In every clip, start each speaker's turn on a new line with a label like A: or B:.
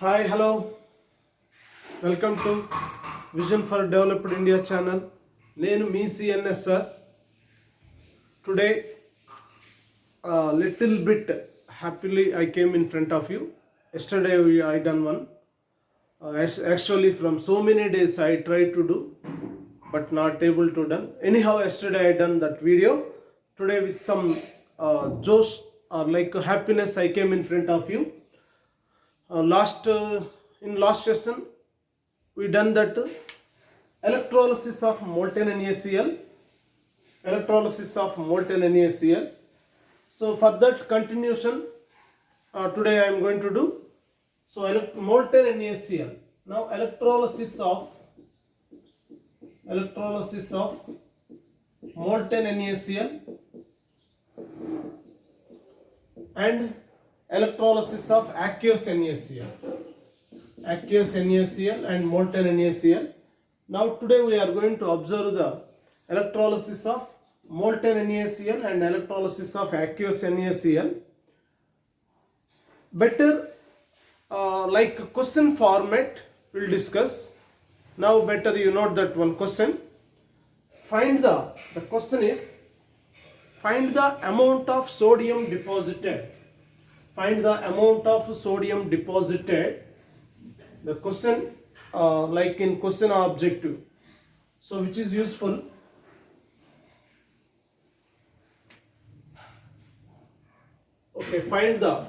A: Hi, hello. Welcome to Vision for Developed India channel. నేను మీ CNS sir. Today, little bit happily I came in front of you. Yesterday I done one. Actually, from so many days I tried to do, but not able to done. Anyhow, yesterday I done that video. Today with some josh or like happiness I came in front of you. In last session we done that electrolysis of molten NaCl. So for that continuation, today I am going to do molten NaCl. Now electrolysis of molten NaCl and electrolysis of aqueous NaCl and molten NaCl. Now today we are going to observe the electrolysis of molten NaCl and electrolysis of aqueous NaCl. Better like question format we'll discuss. Now better you note that one question. The question is find the amount of sodium deposited. Find the amount of sodium deposited. The question like in question objective, so which is useful. Okay, find the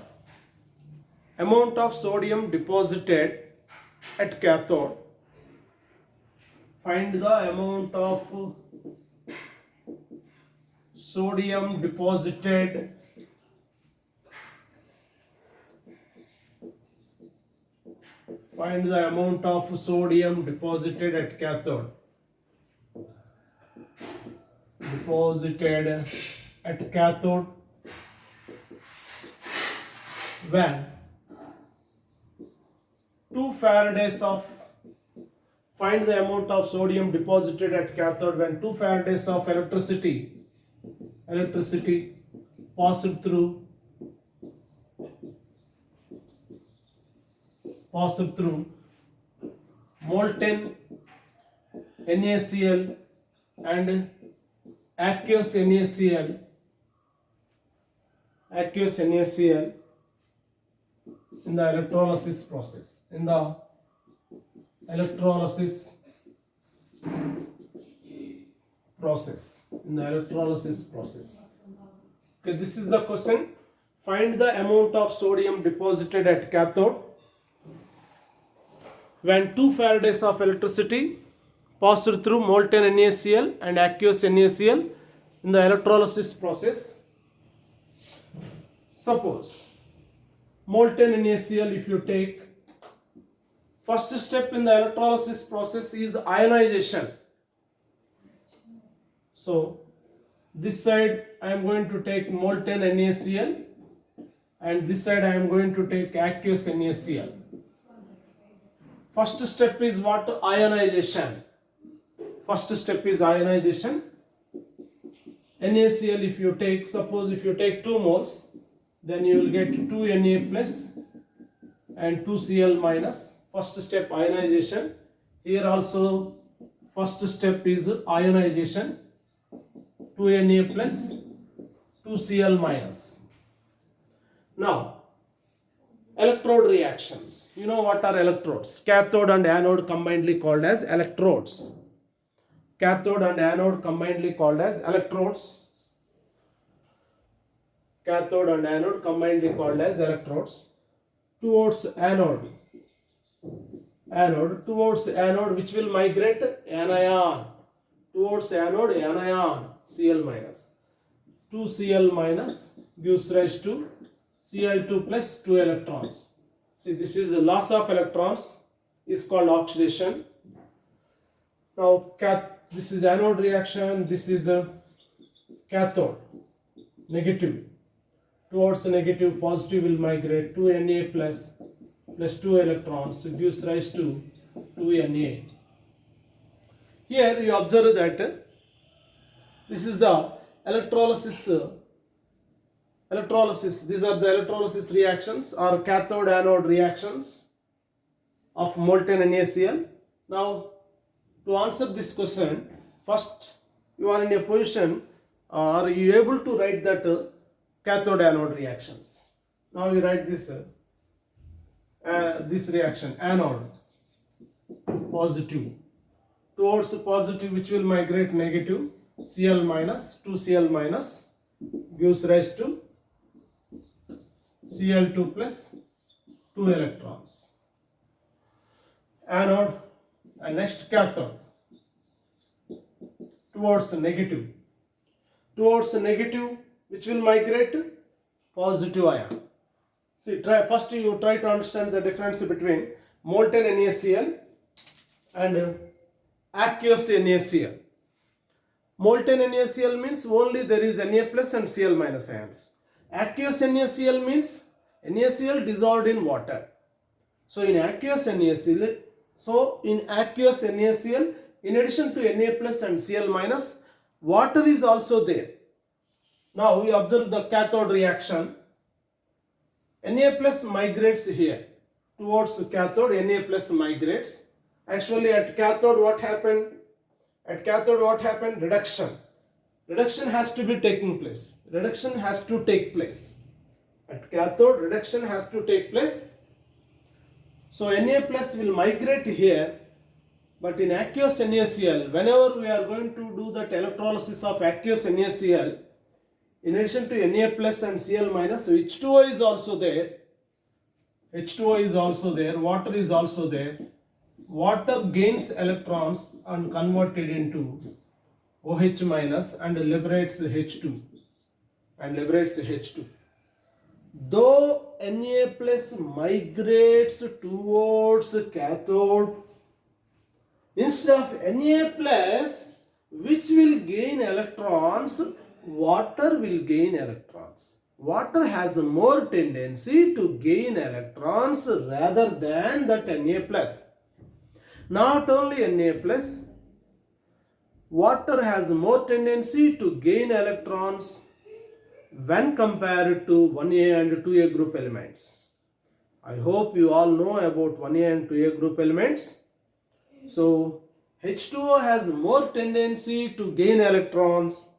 A: amount of sodium deposited at cathode. Find the amount of sodium deposited Find the amount of sodium deposited at cathode. When 2 faradays of find the amount of sodium deposited at cathode when 2 faradays of electricity passed through molten NaCl and aqueous NaCl in the electrolysis process. Okay, this is the question. Find the amount of sodium deposited at cathode when 2 faradays of electricity passed through molten NaCl and aqueous NaCl in the electrolysis process. Suppose molten NaCl, if you take, first step in the electrolysis process is ionization. So this side I am going to take molten NaCl and this side I am going to take aqueous NaCl. First step is what? Ionization. NaCl, if you take, suppose if you take 2 moles, then you will get 2 Na plus and 2 Cl minus. First step ionization. Here also first step is ionization. 2 Na plus 2 Cl minus. Now electrode reactions. You know what are electrodes? Cathode and anode combinedly called as electrodes. Cathode and anode combinedly called as electrodes. Towards anode, which will migrate anion. Towards anode, anion, Cl minus. 2 Cl minus gives rise to Cl2 plus 2 electrons. See, this is the loss of electrons, is called oxidation. Now this is anode reaction, this is a cathode, negative. Towards negative, positive will migrate 2 Na plus 2 electrons, gives rise to 2 Na. Here you observe that this is the electrolysis. These are the electrolysis reactions or cathode anode reactions. of molten NaCl. Now, to answer this question, first you are in a position, are you able to write that cathode anode reactions? Now you write this reaction, anode positive towards positive, which will migrate negative, Cl minus 2Cl minus gives rise to Cl2 plus 2 electrons. Anode, and next cathode towards negative, which will migrate to positive ion. See, first you try to understand the difference between molten NaCl and aqueous NaCl. Molten NaCl means only there is Na plus and Cl minus ions. Aqueous NaCl means NaCl dissolved in water. So in aqueous NaCl, in addition to Na plus and Cl minus, water is also there. Now we observe the cathode reaction. Na plus migrates here towards cathode. Na plus migrates. Actually, at cathode, what happened? Reduction. Reduction has to be taking place. Reduction has to take place. At cathode, reduction has to take place. So Na plus will migrate here, but in aqueous NaCl, whenever we are going to do that electrolysis of aqueous NaCl, in addition to Na plus and Cl minus, H2O is also there. Water is also there. Water gains electrons and converted into OH minus and liberates H2. Though Na plus migrates towards cathode, instead of Na plus, which will gain electrons, water will gain electrons. Water has a more tendency to gain electrons rather than that Na plus. Not only Na plus, water has more tendency to gain electrons when compared to 1A and 2A group elements. I hope you all know about 1A and 2A group elements. So H2O has more tendency to gain electrons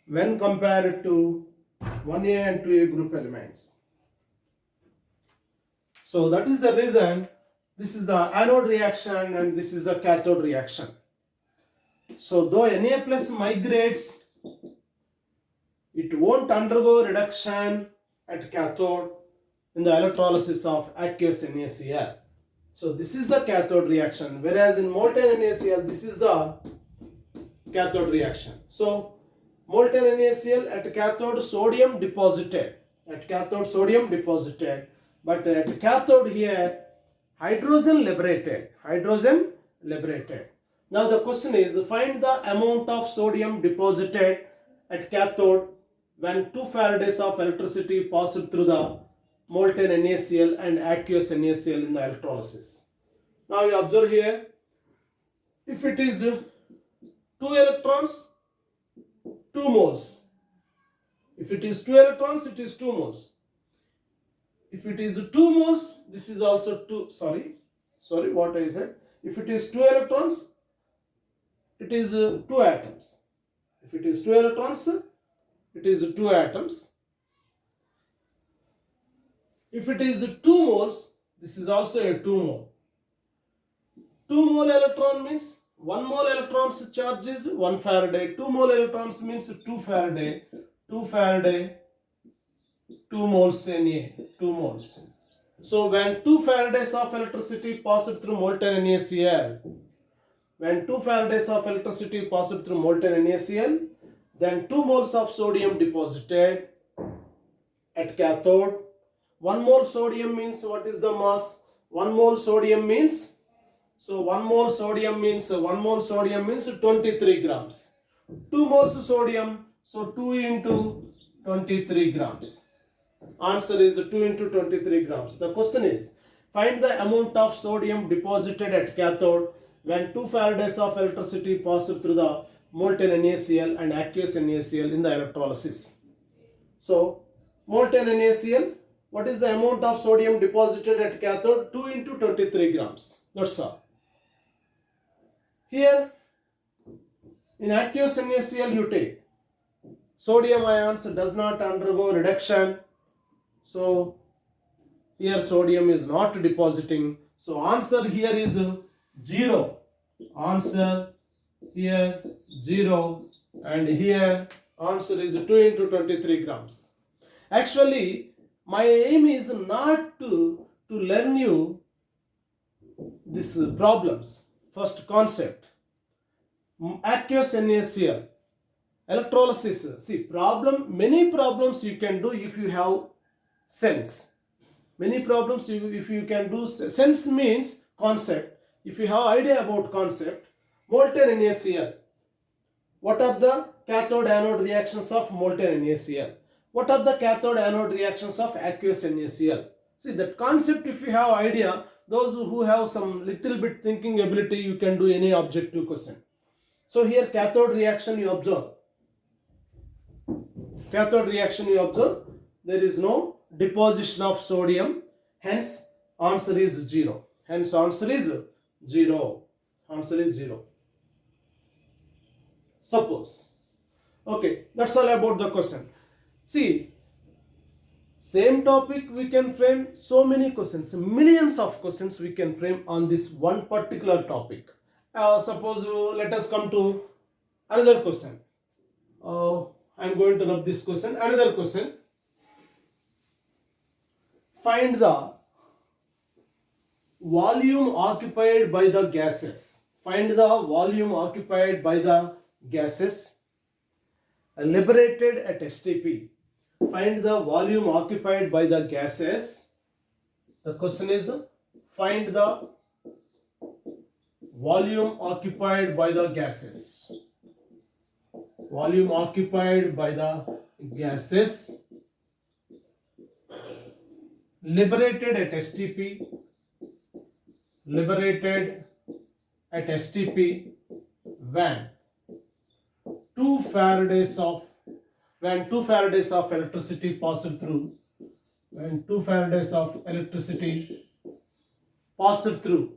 A: when compared to 1A and 2A group elements. So that is the reason this is the anode reaction and this is the cathode reaction. So though Na plus migrates, it won't undergo reduction at cathode in the electrolysis of aqueous NaCl. So this is the cathode reaction, whereas in molten NaCl, this is the cathode reaction. So molten NaCl at cathode sodium deposited, but at cathode here hydrogen liberated. Now the question is, find the amount of sodium deposited at cathode when 2 Faradays of electricity passed through the molten NaCl and aqueous NaCl in the electrolysis. Now you observe here, if it is 2 electrons, 2 moles. If it is 2 electrons, it is 2 moles. If it is 2 moles, this is also 2, sorry, what I said. If it is 2 electrons, it is 2 atoms. If it is 2 electrons, it is 2 atoms. If it is 2 moles, this is also a 2 mole. 2 mole electron means 1 mole electrons charge is 1 Faraday. 2 mole electrons means 2 Faraday. 2 Faraday, 2 moles Na, 2 moles. So when 2 Faradays of electricity passed through molten NaCl, then 2 moles of sodium deposited at cathode. 1 mole sodium means, what is the mass? 1 mole sodium means, 1 mole sodium means 23 grams. 2 moles sodium, so 2 into 23 grams. Answer is 2 into 23 grams. The question is, find the amount of sodium deposited at cathode when 2 Faradays of electricity passed through the molten NaCl and aqueous NaCl in the electrolysis. So molten NaCl, What is the amount of sodium deposited at cathode? 2 into 23 grams. That's all. Here in aqueous NaCl you take sodium ions does not undergo reduction. So here sodium is not depositing. So answer here is 0. Answer here 0, and here answer is 2 into 23 grams. Actually, my aim is not to learn you these problems. First concept, aqueous NaCl, electrolysis. See, many problems you can do if you have sense. Many problems if you can do. Sense means concept. If you have idea about concept, molten NaCl. What are the cathode anode reactions of molten NaCl? What are the cathode anode reactions of aqueous NaCl? See, that concept, if you have idea, those who have some little bit thinking ability, you can do any objective question. So here cathode reaction you observe. Cathode reaction you observe, there is no deposition of sodium, hence answer is 0. Hence answer is 0. Answer is 0. Suppose. Okay, that's all about the question. See, same topic we can frame so many questions, millions of questions we can frame on this one particular topic. Suppose let us come to another question. I am going to rub this question. Another question. Find the volume occupied by the gases. Find the volume occupied by the gases liberated at STP. Find the volume occupied by the gases. The question is, find the volume occupied by the gases. Volume occupied by the gases liberated at STP. Liberated at STP when 2 Faradays of electricity passed through. When 2 Faradays of electricity passed through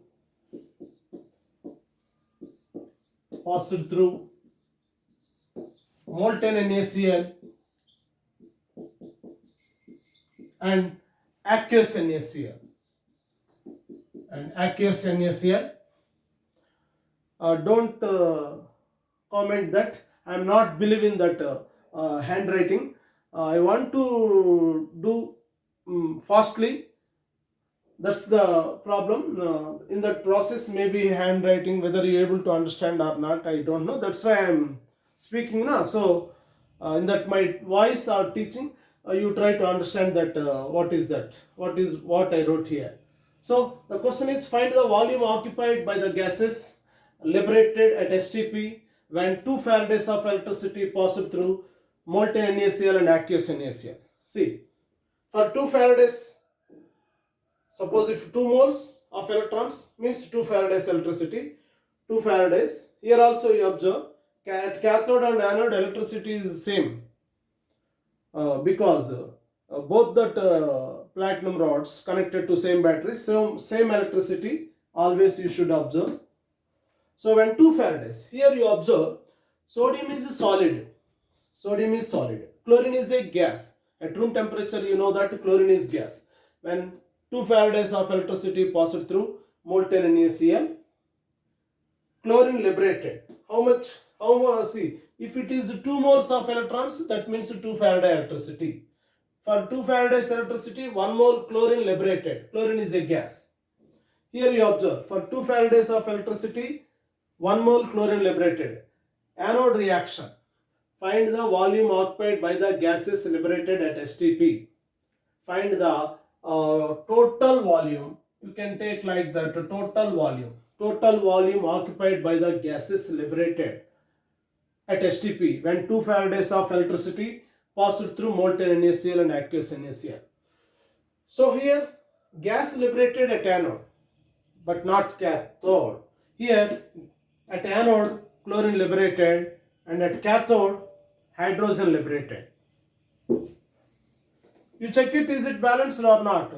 A: molten NaCl and aqueous NaCl. Don't comment that I am not believing that handwriting. I want to do fastly. That's the problem. In that process, maybe handwriting, whether you're able to understand or not, I don't know. That's why I'm speaking now. So, in that my voice or teaching, you try to understand that what is that? What is what I wrote here? So, the question is, find the volume occupied by the gases liberated at STP when 2 Faradays of electricity passed through molten NaCl and aqueous NaCl. See, for 2 Faradays, suppose if 2 moles of electrons means 2 Faradays electricity, 2 Faradays. Here also you observe at cathode and anode electricity is same because both that platinum rods connected to same battery, so same electricity always you should observe. So when 2 Faradays, here you observe sodium is solid. Sodium is solid. Chlorine is a gas. At room temperature you know that chlorine is gas. When 2 Faradays of electricity passed through molten NaCl, chlorine liberated. How much? See, if it is 2 moles of electrons, that means 2 Faraday electricity. For 2 Faradays electricity, 1 mole chlorine liberated. Chlorine is a gas. Here you observe, for 2 Faradays of electricity, 1 mole chlorine liberated. Anode reaction. Find the volume occupied by the gases liberated at STP. Find the total volume. You can take like that, total volume. Total volume occupied by the gases liberated at STP when 2 Faradays of electricity passed through molten NaCl and aqueous NaCl. So here gas liberated at anode but not cathode. Here at anode chlorine liberated and at cathode hydrogen liberated. You check it, is it balanced or not?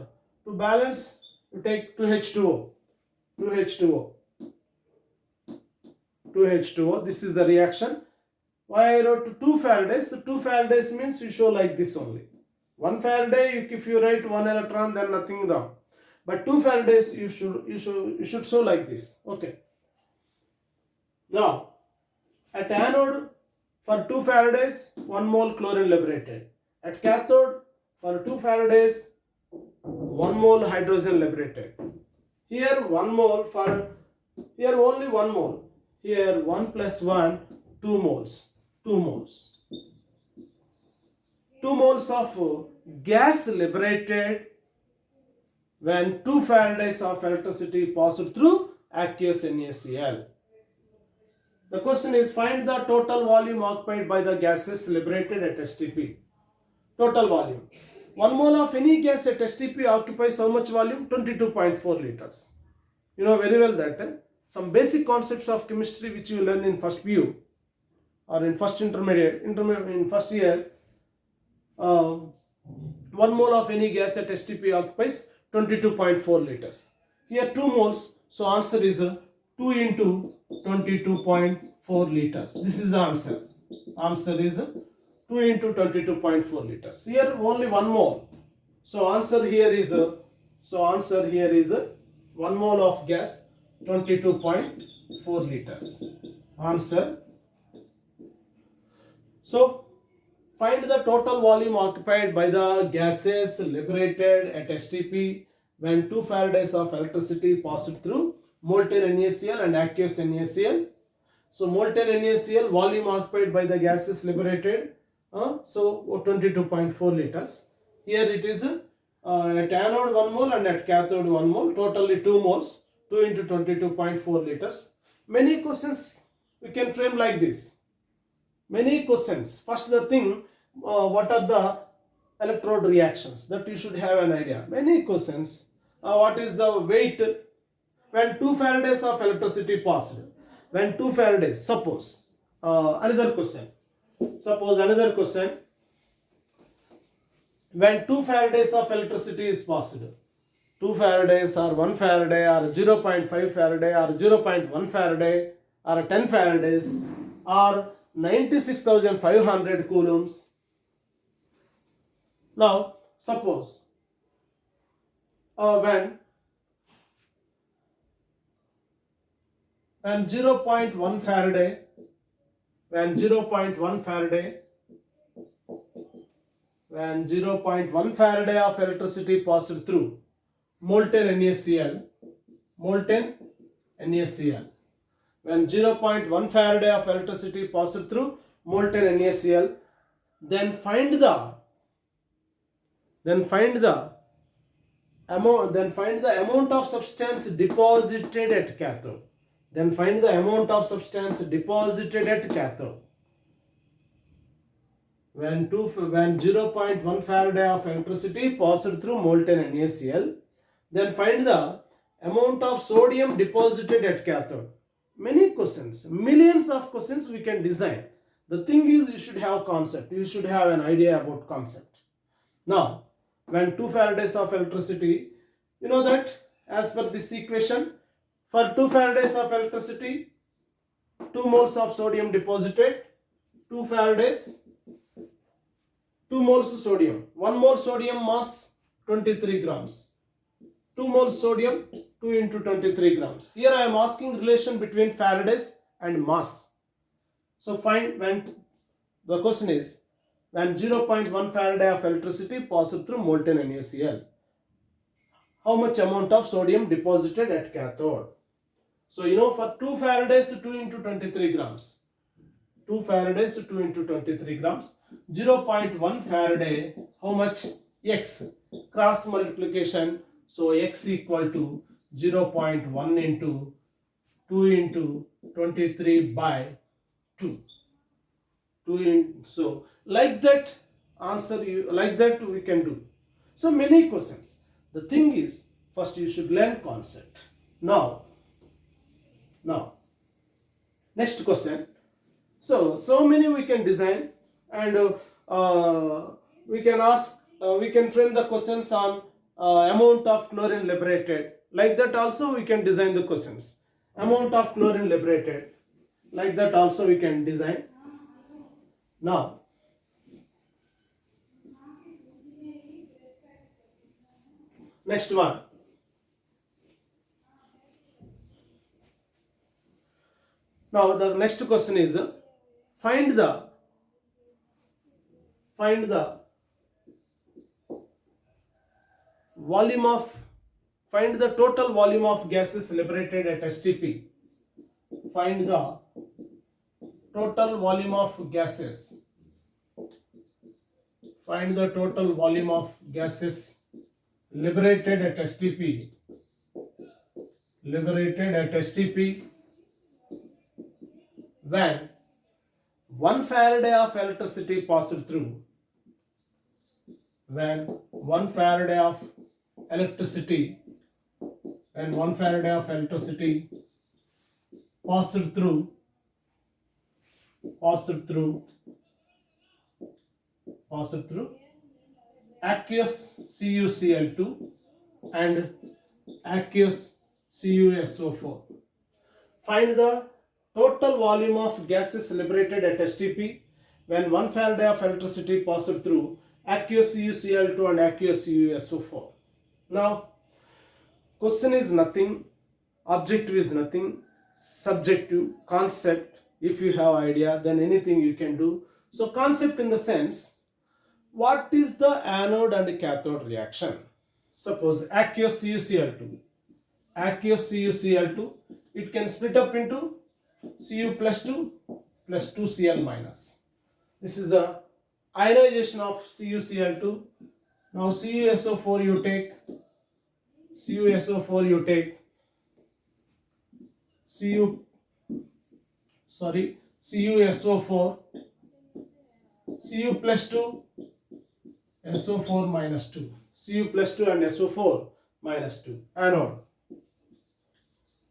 A: To balance, you take 2H2O. 2H2O. 2H2O. This is the reaction. Why I wrote 2 Faradays? So 2 Faradays means you show like this only. 1 Faraday, if you write 1 electron, then nothing wrong. But 2 Faradays, you should show like this. Okay. Now, at anode, for 2 Faradays, 1 mole chlorine liberated. At cathode, for 2 Faradays, 1 mole hydrogen liberated. Here 1 mole for, here only 1 mole. Here 1 plus 1, 2 moles. 2 moles. 2 moles of gas liberated when 2 Faradays of electricity passed through aqueous NaCl. The question is, find the total volume occupied by the gases liberated at STP. Total volume. 1 mole of any gas at STP occupies how much volume? 22.4 liters. You know very well that some basic concepts of chemistry which you learn in first PU or in first intermediate in first year. 1 mole of any gas at STP occupies 22.4 liters. Here 2 moles, so answer is 2 into 22.4 liters. This is the answer. Answer is 2 into 22.4 liters. Here only 1 mole. So answer here is 1 mole of gas, 22.4 liters. Answer. So find the total volume occupied by the gases liberated at STP when 2 Faradays of electricity passed through molten NaCl and aqueous NaCl. So molten NaCl volume occupied by the gases liberated, so 22.4 liters. Here it is at anode 1 mole and at cathode 1 mole, totally 2 moles, 2 into 22.4 liters. Many questions we can frame like this. Many questions. First the thing, what are the electrode reactions, that you should have an idea. Many questions. What is the weight when 2 Faradays of electricity passed? When 2 Faradays, suppose another question. When 2 Faradays of electricity is passed, 2 Faradays or 1 Faraday or 0.5 Faraday or 0.1 Faraday or 10 Faradays or 96,500 coulombs. Now suppose when 0.1 Faraday, when 0.1 Faraday of electricity passed through molten NaCl, when 0.1 Faraday of electricity passed through molten NaCl, then find the amount of substance deposited at cathode. Then find the amount of substance deposited at cathode. When 0.1 Faraday of electricity passed through molten NaCl, then find the amount of sodium deposited at cathode. Many questions, millions of questions we can design. The thing is, you should have concept. You should have an idea about concept. Now, when 2 Faradays of electricity, you know that as per this equation, for 2 Faradays of electricity, 2 moles of sodium deposited, 2 Faradays, 2 moles sodium, 1 mole sodium mass 23 grams, 2 moles sodium 2 into 23 grams. Here I am asking relation between Faradays and mass. So find when the question is when 0.1 Faraday of electricity passed through molten NaCl, how much amount of sodium deposited at cathode? So you know, for 2 Faradays 2 into 23 grams. 2 Faradays 2 into 23 grams. 0.1 Faraday, how much? X. Cross multiplication. So X equal to 0.1 into 2 into 23 by 2. So like that answer, like that we can do. So many questions. The thing is, first you should learn concept. Now next question. So many we can design, and we can ask we can frame the questions on amount of chlorine liberated. Like that also we can design the questions. Amount of chlorine liberated. Like that also we can design. Now, next one. Now the next question is find the volume of find the total volume of gases liberated at STP. Find the total volume of gases. Find the total volume of gases liberated at STP. Liberated at STP when 1 Faraday of electricity passed through. When 1 Faraday of electricity passed through aqueous CuCl2 and aqueous CuSO4. Find the total volume of gases liberated at STP when 1 Faraday of electricity passed through aqueous CuCl2 and aqueous CuSO4. Now, question is nothing, objective is nothing, subjective, concept. If you have idea, then anything you can do. So concept in the sense, what is the anode and cathode reaction? Suppose aqueous CuCl2, it can split up into Cu plus 2 plus 2Cl minus. This is the ionization of CuCl2. Now CuSO4 you take CuSO4, Cu plus 2, SO4 minus 2. Cu plus 2 and SO4 minus 2.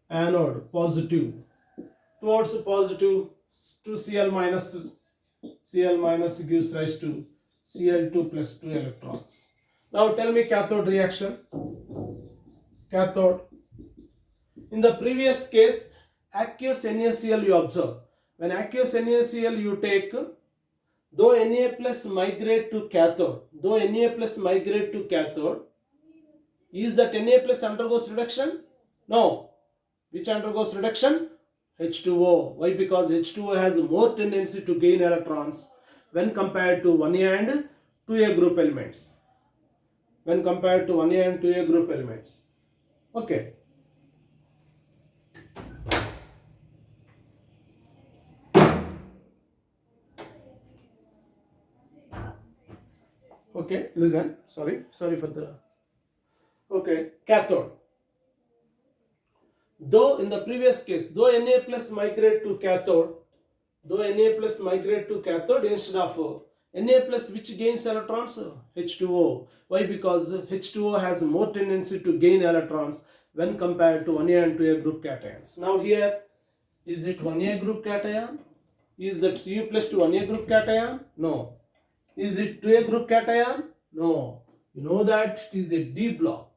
A: Anode positive. Towards positive, 2Cl minus gives rise to Cl2 plus 2 electrons. Now tell me cathode reaction. Cathode. In the previous case, aqueous NaCl you observe. When aqueous NaCl you take, though Na plus migrate to cathode, is that Na plus undergoes reduction? No. Which undergoes reduction? H2O. Why? Because H2O has more tendency to gain electrons when compared to 1A and 2A group elements. Okay. Okay, listen. Sorry for the... Okay, cathode. Though in the previous case, though Na plus migrate to cathode, instead of Na plus which gains electrons? H2O. Why? Because H2O has more tendency to gain electrons when compared to 1A and 2A group cations. Now here, is it 1A group cation? Is that Cu plus 2 1A group cation? No. Is it 2A group cation? No. You know that it is a D block.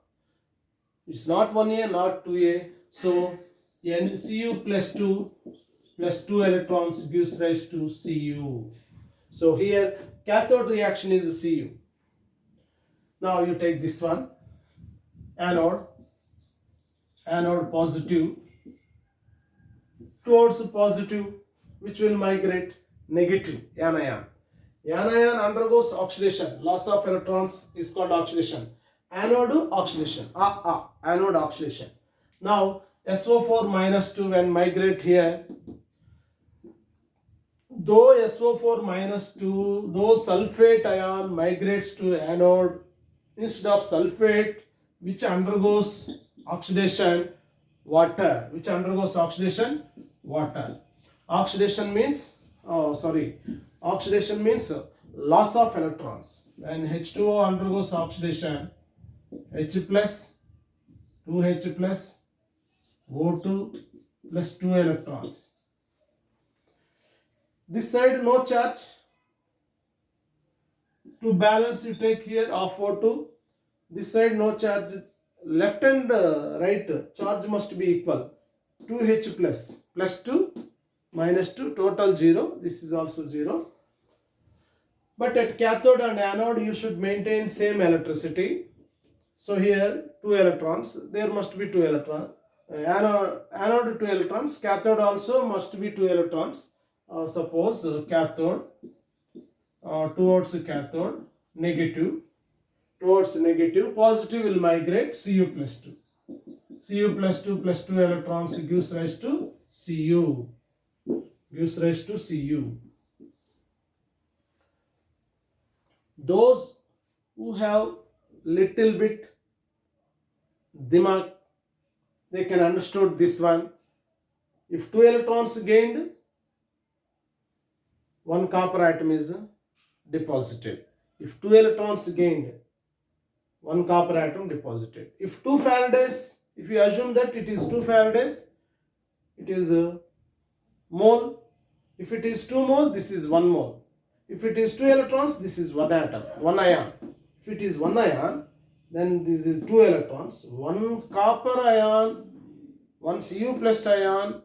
A: It's not 1A, not 2A. So Cu plus 2 electrons gives rise to Cu. So here cathode reaction is Cu. Now you take this one, anode positive, towards positive, which will migrate negative, anion. Anion undergoes oxidation. Loss of electrons is called oxidation. Anode oxidation. Anode oxidation. Now SO4 minus 2 when migrate here, though SO4 minus 2, though sulfate ion migrates to anode, instead of sulfate which undergoes oxidation, water. Oxidation means loss of electrons. When H2O undergoes oxidation, H plus 2H plus O2 plus 2 electrons. This side no charge, To balance, you take here of O2. This side no charge. Left and right charge must be equal. 2H plus 2 minus 2, total 0. This is also 0. But at cathode and anode you should maintain same electricity. So here 2 electrons, there must be 2 electrons. Anode 2 electrons, cathode also must be 2 electrons. Suppose cathode towards cathode, negative, towards negative, positive will migrate, Cu plus 2. Cu plus 2 plus 2 electrons gives rise to Cu. Gives rise to Cu. Those who have little bit dimag, they can understood this one. If 2 electrons gained, 1 copper atom is deposited. If 2 electrons gained, 1 copper atom deposited. If 2 Faradays, if you assume that it is 2 Faradays, it is a mole. If it is 2 mole, this is 1 mole. If it is 2 electrons, this is 1 atom, 1 ion. If it is 1 ion, then this is 2 electrons. 1 copper ion, 1 Cu plus ion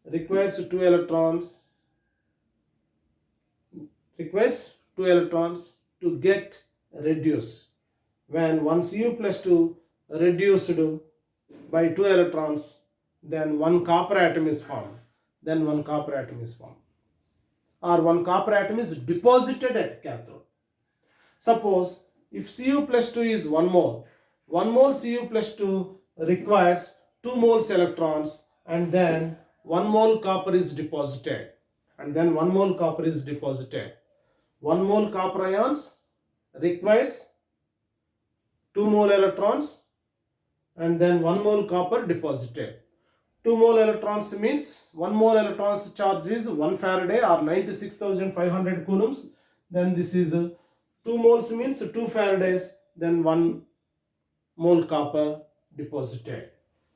A: requires 2 electrons. Requires 2 electrons to get reduced. When 1 Cu plus 2 reduced by 2 electrons, then 1 copper atom is formed. Then 1 copper atom is formed. Or 1 copper atom is deposited at cathode. Suppose if Cu plus 2 is 1 mole, 1 mole Cu plus 2 requires 2 moles electrons, and then 1 mole copper is deposited. And then 1 mole copper is deposited. 1 mole copper ions requires 2 mole electrons, and then 1 mole copper deposited. 2 mole electrons means 1 mole electrons charge is 1 Faraday or 96,500 coulombs. Then this is 2 moles means 2 Faradays, then 1 mole copper deposited.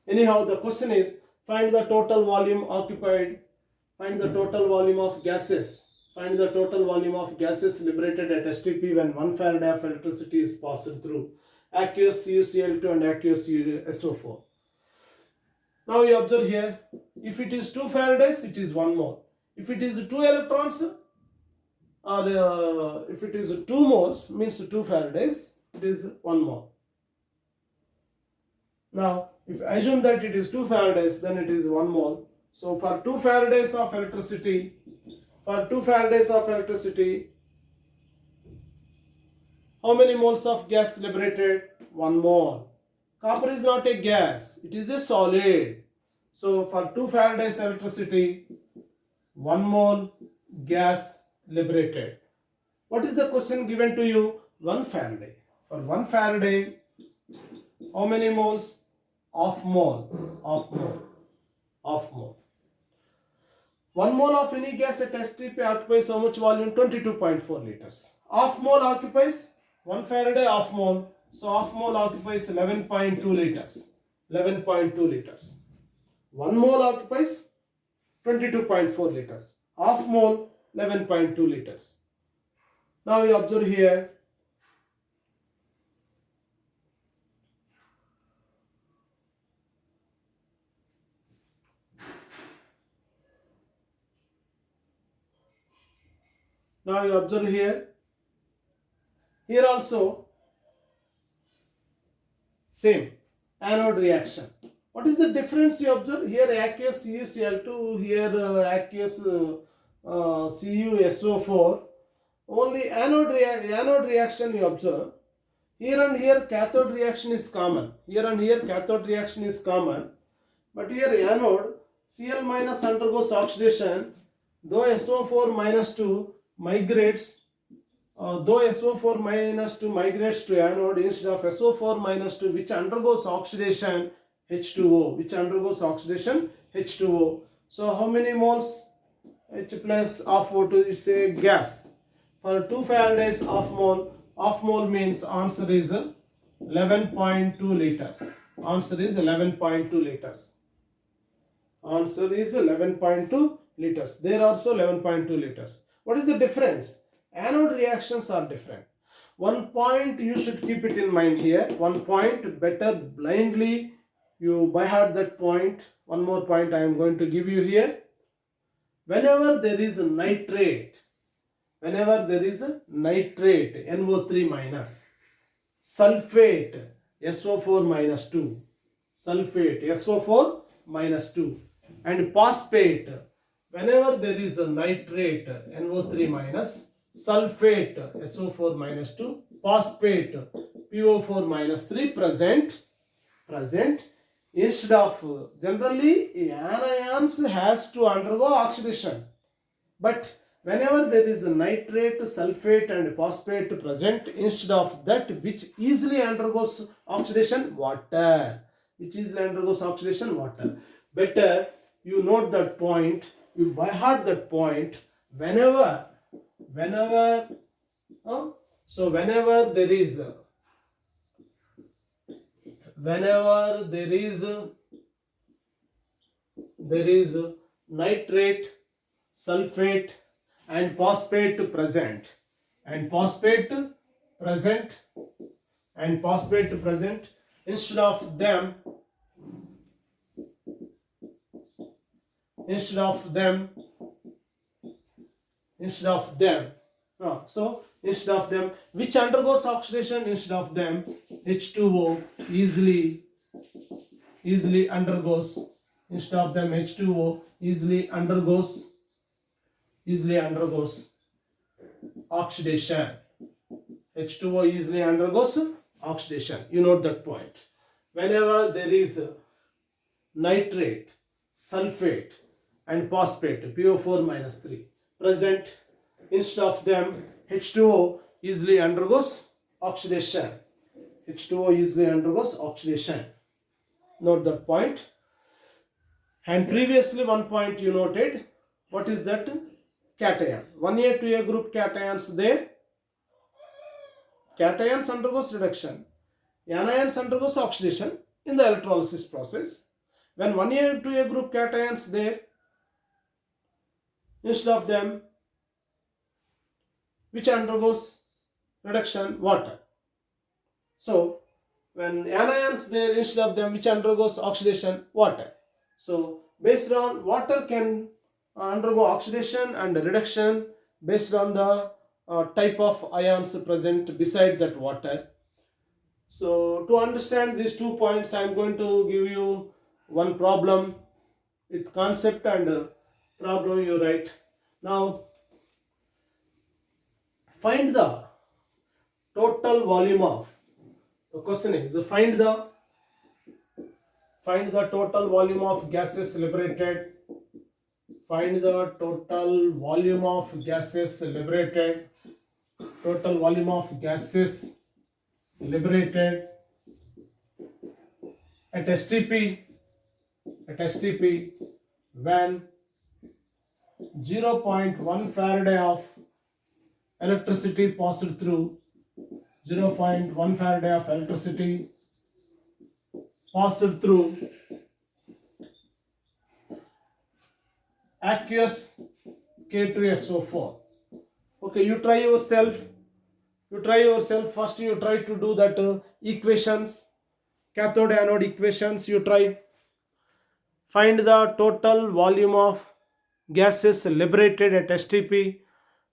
A: Anyhow, the question is find the total volume occupied, find the total volume of gases. Find the total volume of gases liberated at STP when 1 Faraday of electricity is passed through aqueous CuCl2 and aqueous SO4. Now you observe here, if it is 2 Faradays, it is 1 mole. If it is 2 electrons, or if it is 2 moles, means 2 Faradays, it is 1 mole. Now, if I assume that it is 2 Faradays, then it is 1 mole. So for 2 Faradays of electricity, how many moles of gas liberated? 1 mole. Copper is not a gas, it is a solid. So for 2 Faradays electricity, 1 mole gas liberated. What is the question given to you? 1 Faraday. For 1 Faraday, how many moles? Half mole. 1 mole of any gas at STP occupies how much volume? 22.4 liters. Half mole occupies 1 Faraday, half mole. So half mole occupies 11.2 liters. 11.2 liters. 1 mole occupies 22.4 liters. Half mole 11.2 liters. Now you observe here. Now you observe here. Here also same anode reaction. What is the difference you observe? Here aqueous CuCl2, here aqueous CuSO4. Only anode reaction you observe. Here and here cathode reaction is common. But here anode Cl minus undergoes oxidation, though SO4 minus 2 migrates. SO4 minus 2 migrates to anode instead of SO4 minus 2, which undergoes oxidation, H2O. So how many moles? H plus of O2 is a gas. For 2 Faradays half mole means answer is 11.2 liters. Answer is 11.2 liters. There also 11.2 liters. What is the difference? Anode reactions are different. One point you should keep it in mind here. One point, better blindly you by heart that point. One more point I am going to give you here. Whenever there is a nitrate, NO3 minus, sulfate, SO4 minus 2, sulfate, SO4 minus 2, and phosphate, whenever there is a nitrate, NO3 minus, sulfate, SO4 minus 2, phosphate, PO4 minus 3 present, instead of, generally anions has to undergo oxidation, but whenever there is a nitrate, sulfate and phosphate present, instead of that, which easily undergoes oxidation, water. Better you note that point, you by heart that point. Whenever so whenever there is nitrate, sulfate and phosphate present, instead of them, which undergoes oxidation, instead of them, H2O easily undergoes, oxidation. H2O easily undergoes oxidation. You note that point. Whenever there is nitrate, sulfate and phosphate, PO4 minus 3 present, instead of them, H2O easily undergoes oxidation. Note that point. And previously one point you noted. What is that? Cation. 1A, 2A group cations there. Cations undergoes reduction. Anions undergoes oxidation in the electrolysis process. When 1A and 2A group cations there, instead of them, which undergoes reduction? Water. So when anions there, instead of them, which undergoes oxidation? Water. So based on water can undergo oxidation and reduction based on the type of ions present beside that water. So to understand these 2 points, I am going to give you one problem with concept and problem you write. Now find the total volume of, the question is find the total volume of gases liberated. Find the total volume of gases liberated. Total volume of gases liberated at STP when 0.1 Faraday of electricity passed through. 0.1 Faraday of electricity passed through aqueous K2SO4. Okay, you try yourself. First you try to do that equations, cathode anode equations. You try. Find the total volume of gases liberated at STP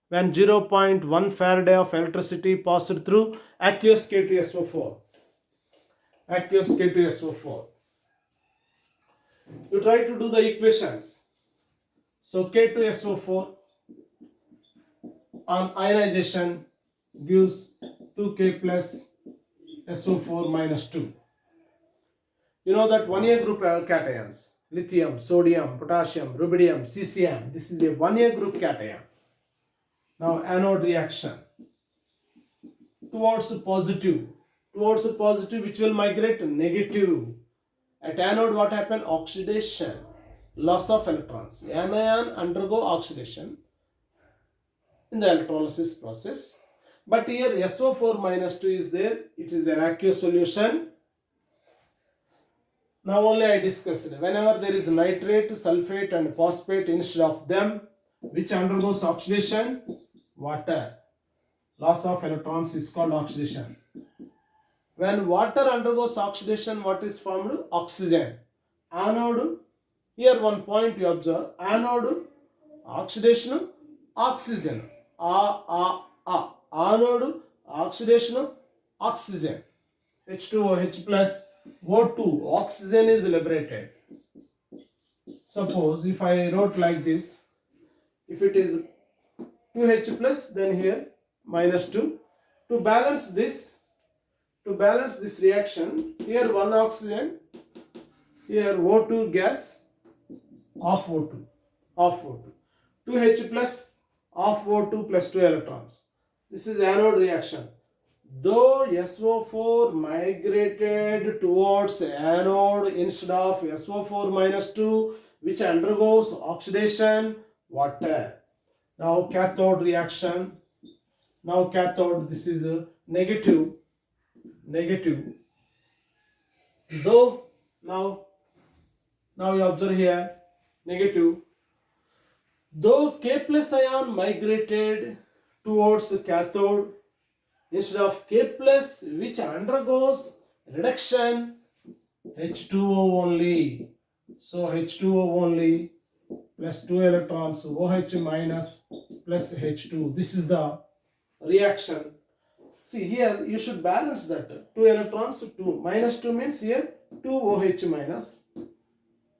A: when 0.1 Faraday of electricity passed through aqueous K2SO4. You try to do the equations. So K2SO4 on ionization gives 2K plus SO4 minus 2. You know that 1A group cations, lithium, sodium, potassium, rubidium, cesium. This is a 1A group cation. Now anode reaction towards positive, which will migrate negative. At anode what happened? Oxidation, loss of electrons. Anion undergo oxidation in the electrolysis process. But here SO4 minus 2 is there. It is an aqueous solution. Now only I discussed. Whenever there is nitrate, sulfate and phosphate, instead of them, which undergoes oxidation? Water. loss of electrons is called oxidation. When water undergoes oxidation, what is formed? Oxygen. Anode, here one point you observe, anode, oxidation, oxygen. Anode, oxidation, oxygen. H2O, H plus O2, oxygen is liberated. Suppose if I wrote like this, if it is 2H plus, then here minus 2. To balance this reaction, here one oxygen, here O2 gas, of O2, 2H plus of O2 plus 2 electrons. This is anode reaction. Though SO4 migrated towards anode instead of SO4 minus 2, which undergoes oxidation, water. Now cathode reaction. Now cathode, this is a negative. Though now you observe here negative. Though K plus ion migrated towards cathode instead of K plus, which undergoes reduction, H2O only. So H2O only plus 2 electrons, OH minus plus H2. This is the reaction. See here you should balance that. 2 electrons, 2 minus 2 means here 2 OH minus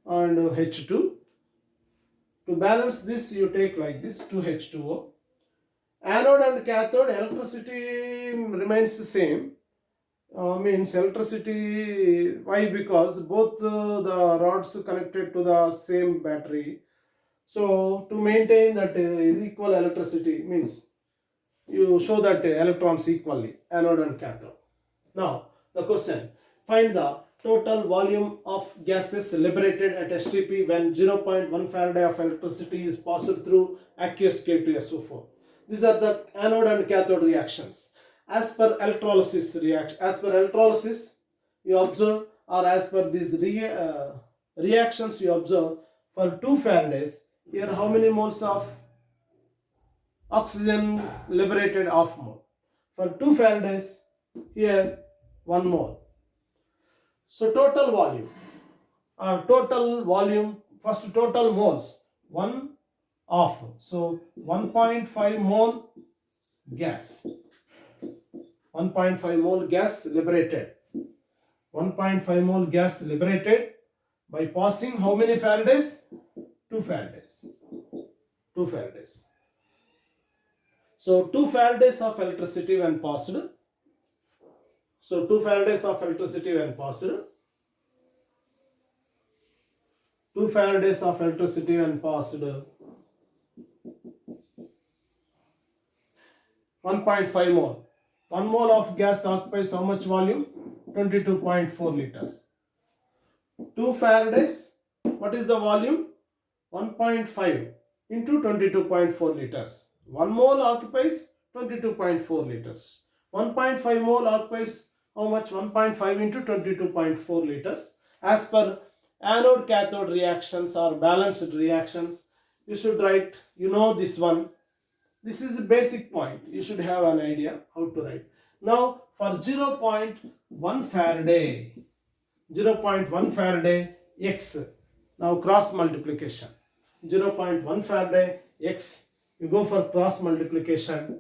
A: and H2. To balance this you take like this 2 H2O. Anode and cathode electricity remains the same. Means electricity, why? Because both the rods connected to the same battery. So to maintain that equal electricity means you show that electrons equally, anode and cathode. Now the question, find the total volume of gases liberated at STP when 0.1 Faraday of electricity is passed through aqueous K2SO4. These are the anode and cathode reactions. As per electrolysis you observe, or as per these reactions you observe, for 2 Faradays, here how many moles of oxygen liberated? Half mole. For 2 Faradays, here 1 mole. So total volume, first total moles, 1 half. So 1.5 mole gas. 1.5 mole gas liberated. 1.5 mole gas liberated by passing how many Faradays? 2 Faradays. 2 Faradays. So 2 Faradays of electricity when passed. So 2 Faradays of electricity when passed. 2 Faradays of electricity when passed. 1.5 mole. 1 mole of gas occupies how much volume? 22.4 liters. 2 Faradays, what is the volume? 1.5 into 22.4 liters. 1 mole occupies 22.4 liters. 1.5 mole occupies how much? 1.5 into 22.4 liters. As per anode cathode reactions or balanced reactions, you should write, this one. This is a basic point. You should have an idea how to write. Now for 0.1 Faraday, 0.1 Faraday X. Now cross multiplication. 0.1 Faraday X. You go for cross multiplication.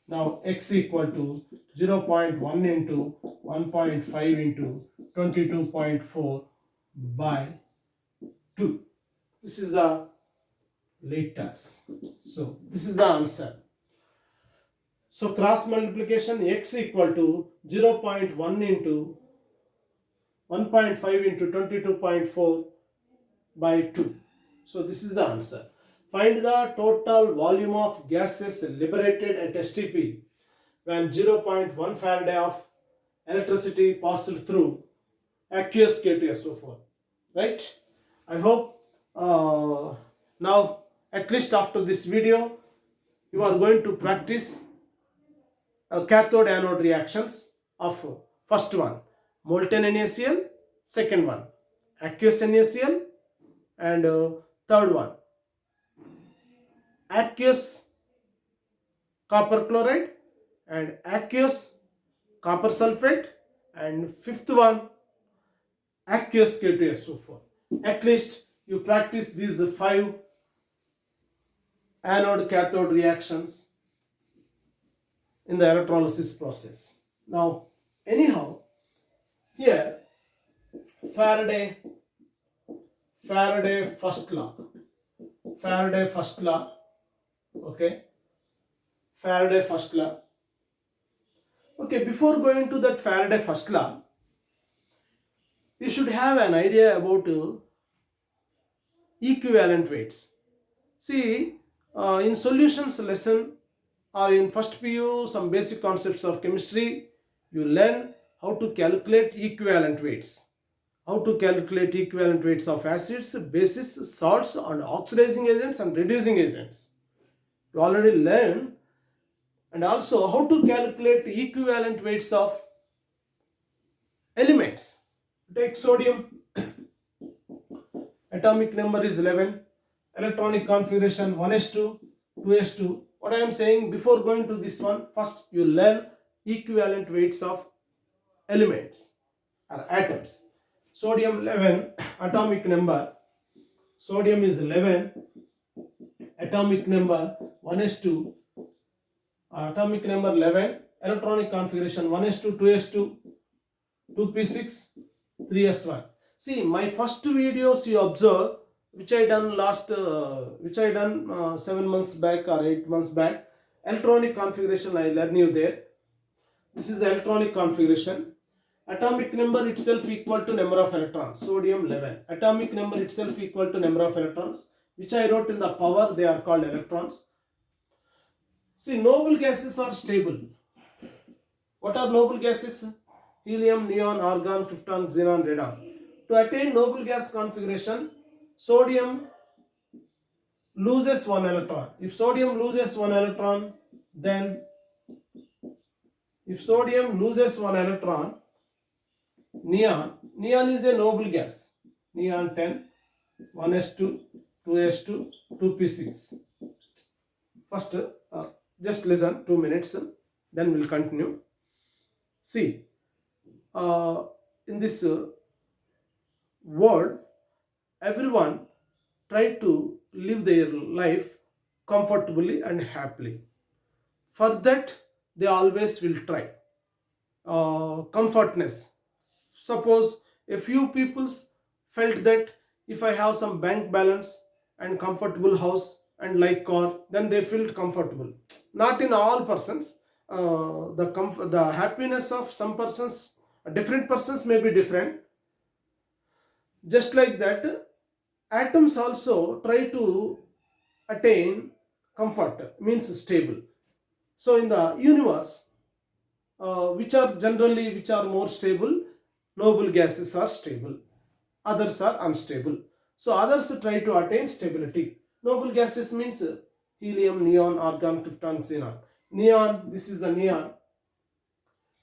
A: Now X equal to 0.1 into 1.5 into 22.4 by 2. This is the liters. So this is the answer. So cross multiplication, X equal to 0.1 into 1.5 into 22.4 by 2. So this is the answer. Find the total volume of gases liberated at STP when 0.1 Faraday of electricity passed through aqueous K2SO4. Right? I hope now at least after this video you are going to practice cathode anode reactions of first one molten NaCl, second one aqueous NaCl, and third one aqueous copper chloride and aqueous copper sulfate, and fifth one aqueous K2SO4. At least you practice these 5 anode cathode reactions in the electrolysis process. Now, anyhow, here Faraday first law. Faraday first law. Okay. Faraday first law. Okay, before going to that Faraday first law, you should have an idea about equivalent weights. See, in solutions lesson or in first PU, some basic concepts of chemistry, you learn how to calculate equivalent weights. How to calculate equivalent weights of acids, bases, salts, and oxidizing agents and reducing agents. You already learned. And also how to calculate equivalent weights of elements. Take sodium. Atomic number is 11. Electronic configuration 1s2, 2s2. What I am saying, before going to this one, first you learn equivalent weights of elements or atoms. Sodium 11, atomic number. Sodium is 11. Atomic number 1s2. Atomic number 11. Electronic configuration 1s2, 2s2, 2p6, 3s1. See, my first videos you observe, which I done 7 months back or 8 months back. Electronic configuration I learn you there. This is the electronic configuration. Atomic number itself equal to number of electrons. Sodium 11. Atomic number itself equal to number of electrons, which I wrote in the power. They are called electrons. See, noble gases are stable. What are noble gases? Helium, neon, argon, krypton, xenon, radon. To attain noble gas configuration, sodium loses 1 electron. If sodium loses 1 electron, then neon is a noble gas. Neon 10, 1s2, 2s2, 2p6. First, just listen 2 minutes, then we'll continue. See, in this world, everyone try to live their life comfortably and happily. For that, they always will try comfortness. Suppose a few people felt that if I have some bank balance and comfortable house and like car, then they feel comfortable. Not in all persons. The happiness of some persons, different persons may be different. Just like that, atoms also try to attain comfort, means stable. So in the universe, which are more stable, noble gases are stable, others are unstable. So others try to attain stability. Noble gases means helium, neon, argon, krypton, xenon. Neon, this is the neon.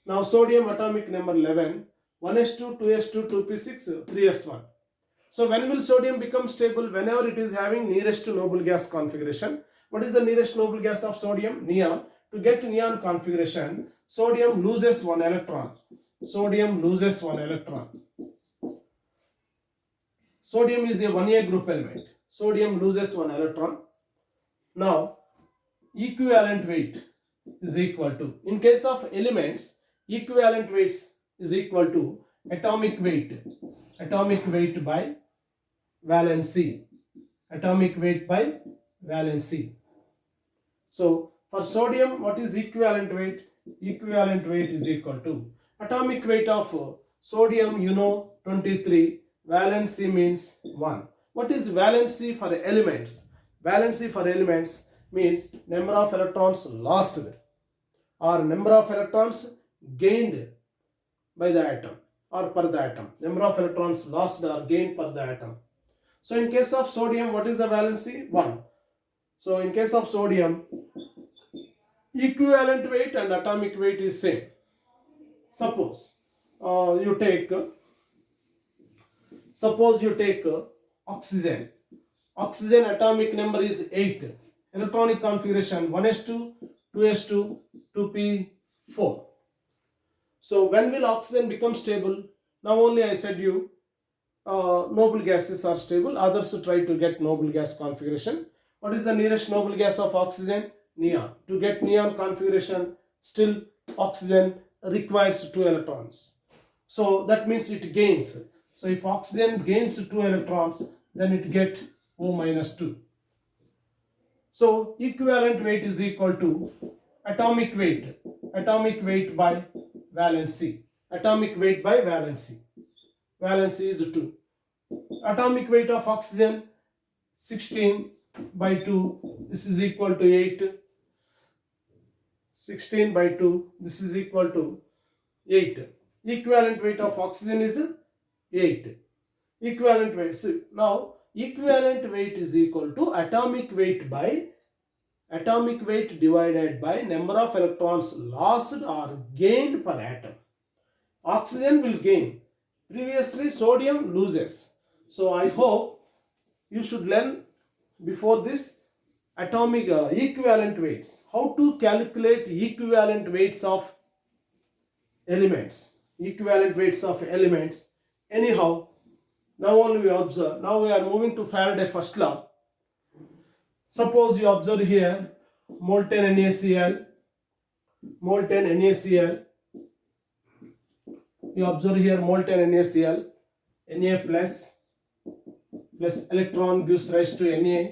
A: Now sodium atomic number 11, 1s2, 2s2, 2p6, 3s1. So when will sodium become stable? Whenever it is having nearest to noble gas configuration. What is the nearest noble gas of sodium? Neon. To get neon configuration, sodium loses 1 electron. Sodium loses 1 electron. Sodium is a 1A group element. Sodium loses 1 electron. Now, equivalent weight is equal to, in case of elements, equivalent weights is equal to atomic weight by valency. Atomic weight by valency. So, for sodium, what is equivalent weight? Equivalent weight is equal to atomic weight of sodium, 23. Valency means 1. What is valency for elements? Valency for elements means number of electrons lost or number of electrons gained by the atom or per the atom. Number of electrons lost or gained per the atom. So in case of sodium, what is the valency? 1. So in case of sodium, equivalent weight and atomic weight is same. Suppose you take oxygen. Oxygen atomic number is 8. Electronic configuration 1s2, 2s2, 2p, 4. So when will oxygen become stable? Now only I said you noble gases are stable. Others try to get noble gas configuration. What is the nearest noble gas of oxygen? Neon. To get neon configuration, still oxygen requires 2 electrons. So that means it gains. So if oxygen gains 2 electrons, then it get O minus 2. So equivalent weight is equal to atomic weight by valency. Atomic weight by valency. Valency is 2. Atomic weight of oxygen 16 by 2. This is equal to 8. 16 by 2. This is equal to 8. Equivalent weight of oxygen is 8. Equivalent weight. So now equivalent weight is equal to atomic weight divided by number of electrons lost or gained per atom. Oxygen will gain. Previously sodium loses. So I hope you should learn before this atomic equivalent weights. How to calculate equivalent weights of elements. Equivalent weights of elements. Anyhow, now only we observe. Now we are moving to Faraday First Law. Suppose you observe here molten NaCl. You observe here molten NaCl. Na plus electron gives rise to Na.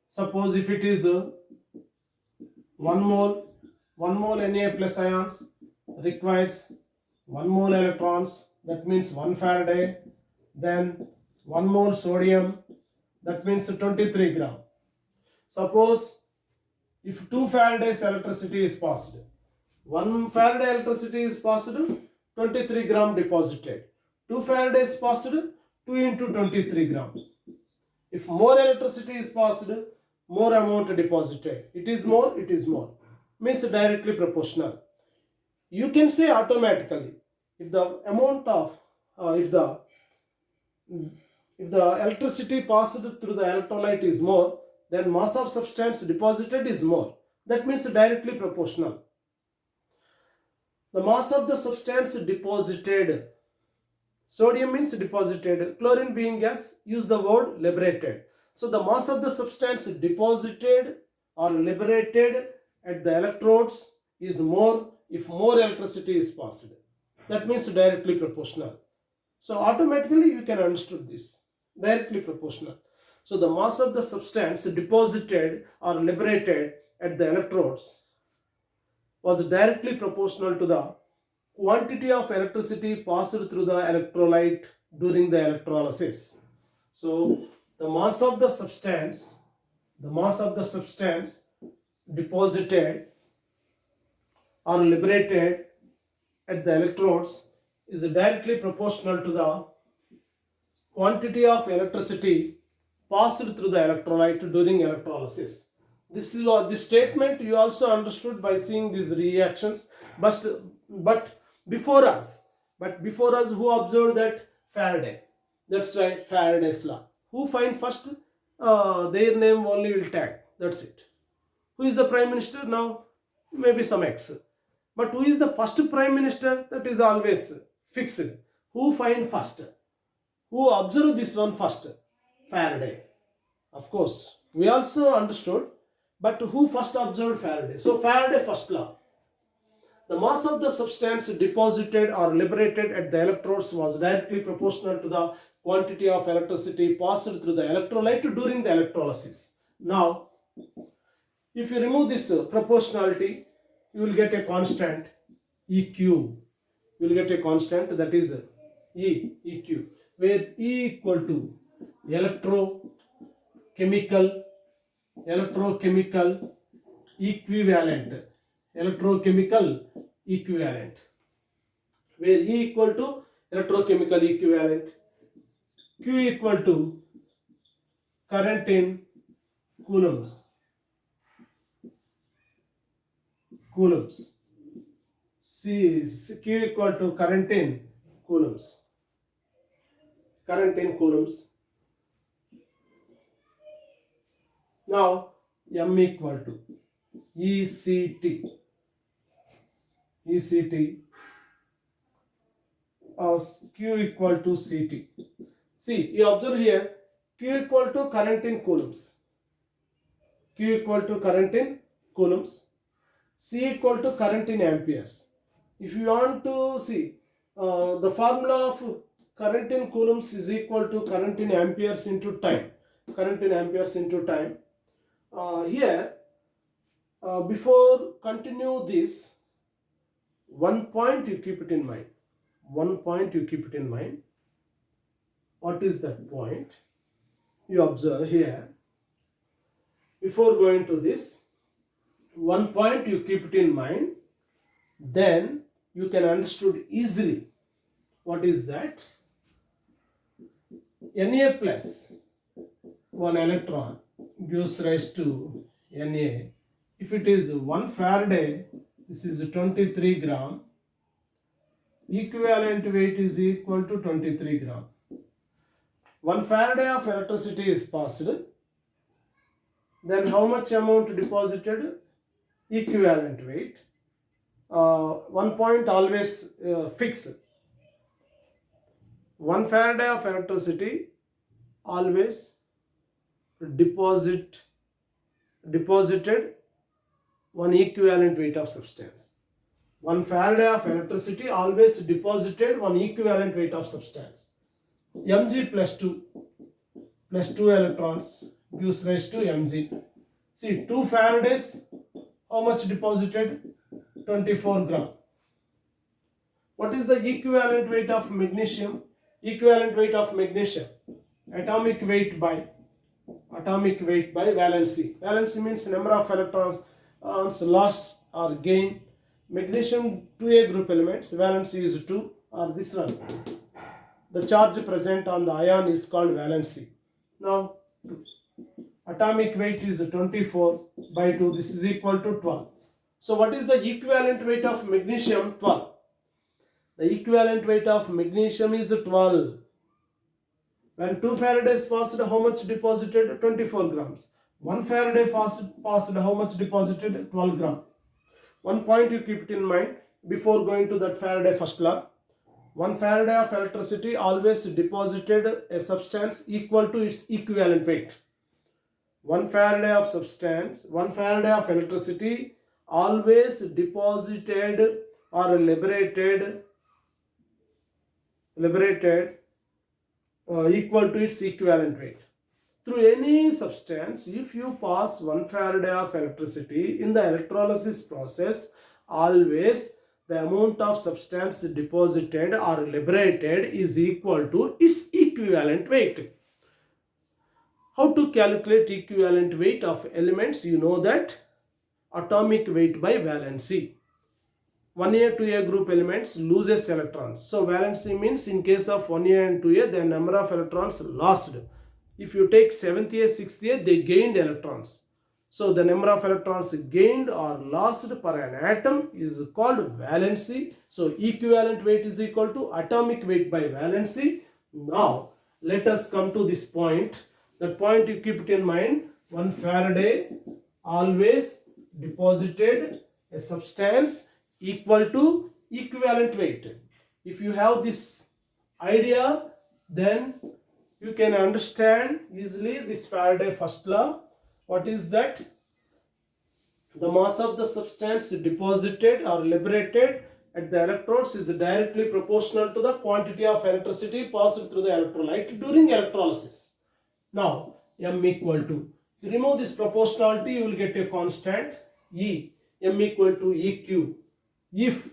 A: Suppose if it is 1 mole Na plus ions requires 1 mole electrons, that means 1 Faraday. Then 1 mole sodium, that means 23 gram. Suppose if 2 Faraday's electricity is passed, 1 Faraday electricity is passed, 23 gram deposited. 2 Faradays passed, 2 into 23 gram. If more electricity is passed, more amount deposited. It is more. Means directly proportional. You can say automatically, if the amount of, if the electricity passed through the electrolyte is more, then mass of substance deposited is more. That means directly proportional. The mass of the substance deposited, sodium means deposited, chlorine being gas, use the word liberated. So the mass of the substance deposited or liberated at the electrodes is more if more electricity is passed. That means directly proportional. So automatically you can understand this. Directly proportional. So the mass of the substance deposited or liberated at the electrodes was directly proportional to the quantity of electricity passed through the electrolyte during the electrolysis. So the mass of the substance deposited or liberated at the electrodes is directly proportional to the quantity of electricity passed through the electrolyte during electrolysis. This statement you also understood by seeing these reactions, but before us who observed that? Faraday. That's right, Faraday's law. Who find first? Their name only will tag. That's it. Who is the prime minister now? Maybe some X. But who is the first prime minister? That is always fixed. Who find first? Who observed this one first? Faraday. Of course, we also understood, but who first observed? Faraday. So Faraday first law. The mass of the substance deposited or liberated at the electrodes was directly proportional to the quantity of electricity passed through the electrolyte during the electrolysis. Now, if you remove this proportionality, you will get a constant EQ. You will get a constant, that is EQ, where E equal to electrochemical equivalent. Electrochemical equivalent, where E equal to electrochemical equivalent, Q equal to current in coulombs, Q equal to current in coulombs. Now M equal to ECT, ECT as Q equal to CT. See, you observe here, Q equal to current in coulombs. Q equal to current in coulombs. C equal to current in amperes. If you want to see, the formula of current in coulombs is equal to current in amperes into time. Current in amperes into time. Here, before continue this, one point you keep it in mind. One point you keep it in mind. What is that point? You observe here. Before going to this, one point you keep it in mind. Then you can understood easily. What is that? Na plus one electron gives rise to Na. If it is 1 Faraday, this is 23 gram. Equivalent weight is equal to 23 gram. 1 Faraday of electricity is passed. Then how much amount deposited? Equivalent weight. One point always fix. 1 Faraday of electricity always deposited one equivalent weight of substance. 1 Faraday of electricity always deposited one equivalent weight of substance. Mg plus 2 electrons gives rise to Mg. See, 2 Faradays, how much deposited? 24 gram. What is the equivalent weight of magnesium? Equivalent weight of magnesium, atomic weight by valency. Valency means number of electrons lost or gain. Magnesium 2A group elements, valency is 2, or this one. The charge present on the ion is called valency. Now, atomic weight is 24 by 2. This is equal to 12. So, what is the equivalent weight of magnesium? 12. The equivalent weight of magnesium is 12. When 2 Faradays passed, how much deposited? 24 grams. 1 Faraday passed, how much deposited? 12 gram. One point you keep it in mind before going to that Faraday First Law. 1 Faraday of electricity always deposited a substance equal to its equivalent weight. 1 Faraday of substance, 1 Faraday of electricity always deposited or liberated equal to its equivalent weight. Through any substance, if you pass 1 Faraday of electricity in the electrolysis process, always the amount of substance deposited or liberated is equal to its equivalent weight. How to calculate equivalent weight of elements? You know that atomic weight by valency. 1A, 2A group elements loses electrons. So valency means in case of 1A and 2A, the number of electrons lost. If you take 7th A, 6th A, they gained electrons. So the number of electrons gained or lost per an atom is called valency. So equivalent weight is equal to atomic weight by valency. Now let us come to this point. That point you keep it in mind. 1 Faraday always deposited a substance equal to equivalent weight. If you have this idea, then you can understand easily this Faraday First Law. What is that? The mass of the substance deposited or liberated at the electrodes is directly proportional to the quantity of electricity passed through the electrolyte during electrolysis. Now, M equal to, you remove this proportionality, you will get a constant E. M equal to EQ. If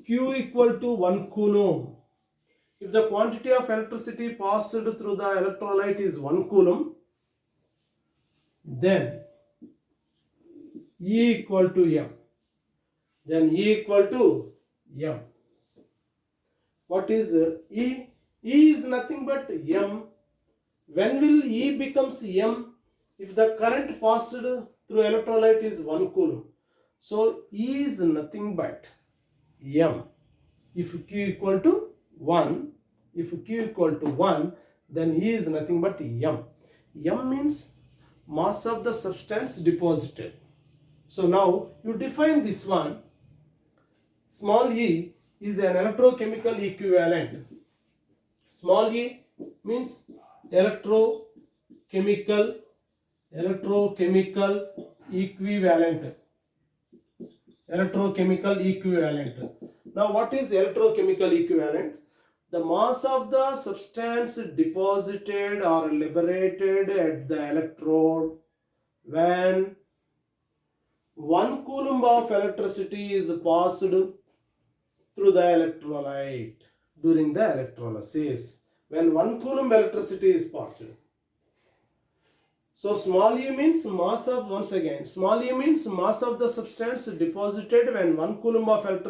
A: Q equal to 1 coulomb, if the quantity of electricity passed through the electrolyte is 1 coulomb, then E equal to M. Then E equal to M. What is E? E is nothing but M. When will E becomes M? If the current passed through electrolyte is 1 coulomb. So E is nothing but M. If Q equal to 1, then E is nothing but M. M means mass of the substance deposited. So now you define this one. Small e is an electrochemical equivalent. Small e means electrochemical equivalent. Electrochemical equivalent. Now what is electrochemical equivalent? The mass of the substance deposited or liberated at the electrode when 1 coulomb of electricity is passed through the electrolyte during the electrolysis. When 1 coulomb electricity is passed. So small e means mass of, once again, small e means mass of the substance deposited when 1 coulomb of electricity